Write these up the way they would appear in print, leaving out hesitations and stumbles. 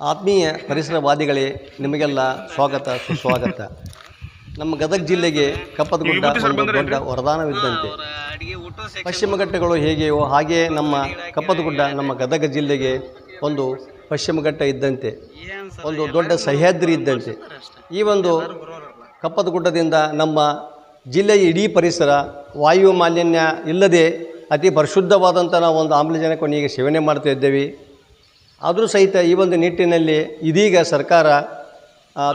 ಆತ್ಮೀಯ ಪರಿಸರವಾದಿಗಳೇ, ನಿಮಗೆಲ್ಲ ಸ್ವಾಗತ ಸುಸ್ವಾಗತ. ನಮ್ಮ ಗದಗ ಜಿಲ್ಲೆಗೆ ಕಪ್ಪದಗುಡ್ಡ ಒಂದು ದೊಡ್ಡ ವರದಾನವಿದ್ದಂತೆ. ಪಶ್ಚಿಮ ಘಟ್ಟಗಳು ಹೇಗೆಯೋ ಹಾಗೆಯೇ ನಮ್ಮ ಕಪ್ಪದಗುಡ್ಡ ನಮ್ಮ ಗದಗ ಜಿಲ್ಲೆಗೆ ಒಂದು ಪಶ್ಚಿಮ ಘಟ್ಟ ಇದ್ದಂತೆ, ಒಂದು ದೊಡ್ಡ ಸಹ್ಯಾದ್ರಿ ಇದ್ದಂತೆ. ಈ ಒಂದು ಕಪ್ಪದಗುಡ್ಡದಿಂದ ನಮ್ಮ ಜಿಲ್ಲೆಯ ಇಡೀ ಪರಿಸರ ವಾಯು ಮಾಲಿನ್ಯ ಇಲ್ಲದೆ ಅತಿ ಪರಿಶುದ್ಧವಾದಂಥ ನಾವು ಒಂದು ಆಮ್ಲಜನಕವನ್ನು ಈಗ ಸೇವನೆ ಮಾಡ್ತಾ ಇದ್ದೇವೆ. ಆದರೂ ಸಹಿತ ಈ ಒಂದು ನಿಟ್ಟಿನಲ್ಲಿ ಇದೀಗ ಸರ್ಕಾರ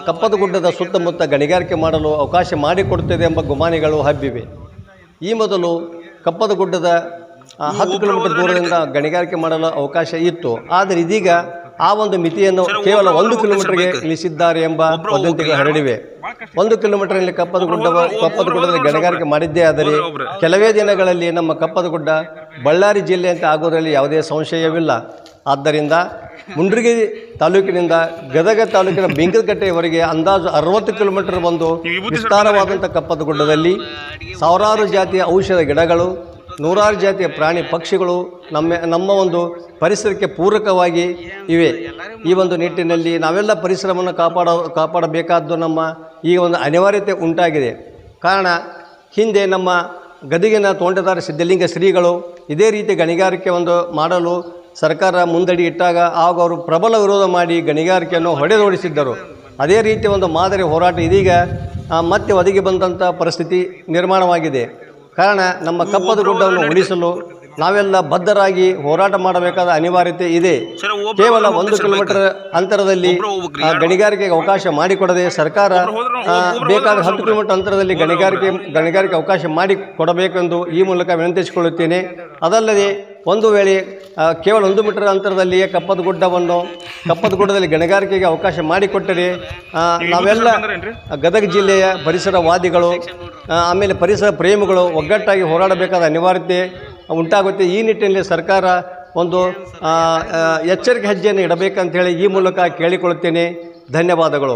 ಕಪ್ಪದಗುಡ್ಡದ ಸುತ್ತಮುತ್ತ ಗಣಿಗಾರಿಕೆ ಮಾಡಲು ಅವಕಾಶ ಮಾಡಿಕೊಡ್ತಿದೆ ಎಂಬ ಗುಮಾನಿಗಳು ಹಬ್ಬಿವೆ. ಈ ಮೊದಲು ಕಪ್ಪದಗುಡ್ಡದ 10 ಕಿಲೋಮೀಟರ್ ದೂರದಿಂದ ಗಣಿಗಾರಿಕೆ ಮಾಡಲು ಅವಕಾಶ ಇತ್ತು. ಆದರೆ ಇದೀಗ ಆ ಒಂದು ಮಿತಿಯನ್ನು ಕೇವಲ 1 ಕಿಲೋಮೀಟರ್ಗೆ ಇಳಿಸಿದ್ದಾರೆ ಎಂಬ ವದಂತಿಗಳು ಹರಡಿವೆ. 1 ಕಿಲೋಮೀಟರ್ನಲ್ಲಿ ಕಪ್ಪದಗುಡ್ಡದಲ್ಲಿ ಗಣಿಗಾರಿಕೆ ಮಾಡಿದ್ದೇ ಆದರೆ ಕೆಲವೇ ದಿನಗಳಲ್ಲಿ ನಮ್ಮ ಕಪ್ಪದಗುಡ್ಡ ಬಳ್ಳಾರಿ ಜಿಲ್ಲೆ ಅಂತ ಆಗೋದರಲ್ಲಿ ಯಾವುದೇ ಸಂಶಯವಿಲ್ಲ. ಆದ್ದರಿಂದ ಮುಂಡ್ರಿಗಿ ತಾಲೂಕಿನಿಂದ ಗದಗ ತಾಲೂಕಿನ ಬಿಂಕದಕಟ್ಟೆಯವರೆಗೆ ಅಂದಾಜು 60 ಕಿಲೋಮೀಟರ್ ಒಂದು ವಿಸ್ತಾರವಾದಂಥ ಕಪ್ಪದಗುಡ್ಡದಲ್ಲಿ ಸಾವಿರಾರು ಜಾತಿಯ ಔಷಧ ಗಿಡಗಳು, ನೂರಾರು ಜಾತಿಯ ಪ್ರಾಣಿ ಪಕ್ಷಿಗಳು ನಮ್ಮ ಒಂದು ಪರಿಸರಕ್ಕೆ ಪೂರಕವಾಗಿ ಇವೆ. ಈ ಒಂದು ನಿಟ್ಟಿನಲ್ಲಿ ನಾವೆಲ್ಲ ಪರಿಸರವನ್ನು ಕಾಪಾಡಬೇಕಾದ್ದು ನಮ್ಮ ಈ ಒಂದು ಅನಿವಾರ್ಯತೆ ಉಂಟಾಗಿದೆ. ಕಾರಣ, ಹಿಂದೆ ನಮ್ಮ ಗದಗಿನ ತೋಂಟದಾರ ಸಿದ್ಧಲಿಂಗ ಶ್ರೀಗಳು ಇದೇ ರೀತಿ ಗಣಿಗಾರಿಕೆ ಮಾಡಲು ಸರ್ಕಾರ ಮುಂದಡಿ ಇಟ್ಟಾಗ ಆಗ ಅವರು ಪ್ರಬಲ ವಿರೋಧ ಮಾಡಿ ಗಣಿಗಾರಿಕೆಯನ್ನು ಹೊಡೆದೋಡಿಸಿದ್ದರು. ಅದೇ ರೀತಿ ಒಂದು ಮಾದರಿ ಹೋರಾಟ ಇದೀಗ ಮತ್ತೆ ಒದಗಿ ಬಂದಂಥ ಪರಿಸ್ಥಿತಿ ನಿರ್ಮಾಣವಾಗಿದೆ. ಕಾರಣ, ನಮ್ಮ ಕಪ್ಪದಗುಡ್ಡವನ್ನು ಉಳಿಸಲು ನಾವೆಲ್ಲ ಬದ್ಧರಾಗಿ ಹೋರಾಟ ಮಾಡಬೇಕಾದ ಅನಿವಾರ್ಯತೆ ಇದೆ. ಕೇವಲ 1 ಕಿಲೋಮೀಟರ್ ಅಂತರದಲ್ಲಿ ಗಣಿಗಾರಿಕೆಗೆ ಅವಕಾಶ ಮಾಡಿಕೊಡದೆ ಸರ್ಕಾರ ಬೇಕಾದ 10 ಕಿಲೋಮೀಟರ್ ಅಂತರದಲ್ಲಿ ಗಣಿಗಾರಿಕೆ ಅವಕಾಶ ಮಾಡಿಕೊಡಬೇಕೆಂದು ಈ ಮೂಲಕ ವಿನಂತಿಸಿಕೊಳ್ಳುತ್ತೇನೆ. ಅದಲ್ಲದೆ ಒಂದು ವೇಳೆ ಕೇವಲ 1 ಮೀಟರ್ ಅಂತರದಲ್ಲಿಯೇ ಕಪ್ಪದಗುಡ್ಡದಲ್ಲಿ ಗಣಿಗಾರಿಕೆಗೆ ಅವಕಾಶ ಮಾಡಿಕೊಟ್ಟರೆ ನಾವೆಲ್ಲ ಗದಗ ಜಿಲ್ಲೆಯ ಪರಿಸರವಾದಿಗಳು ಆಮೇಲೆ ಪರಿಸರ ಪ್ರೇಮಿಗಳು ಒಗ್ಗಟ್ಟಾಗಿ ಹೋರಾಡಬೇಕಾದ ಅನಿವಾರ್ಯತೆ ಉಂಟಾಗುತ್ತೆ. ಈ ನಿಟ್ಟಿನಲ್ಲಿ ಸರ್ಕಾರ ಒಂದು ಎಚ್ಚರಿಕೆ ಹೆಜ್ಜೆಯನ್ನು ಇಡಬೇಕಂತ ಹೇಳಿ ಈ ಮೂಲಕ ಕೇಳಿಕೊಳ್ಳುತ್ತೇನೆ. ಧನ್ಯವಾದಗಳು.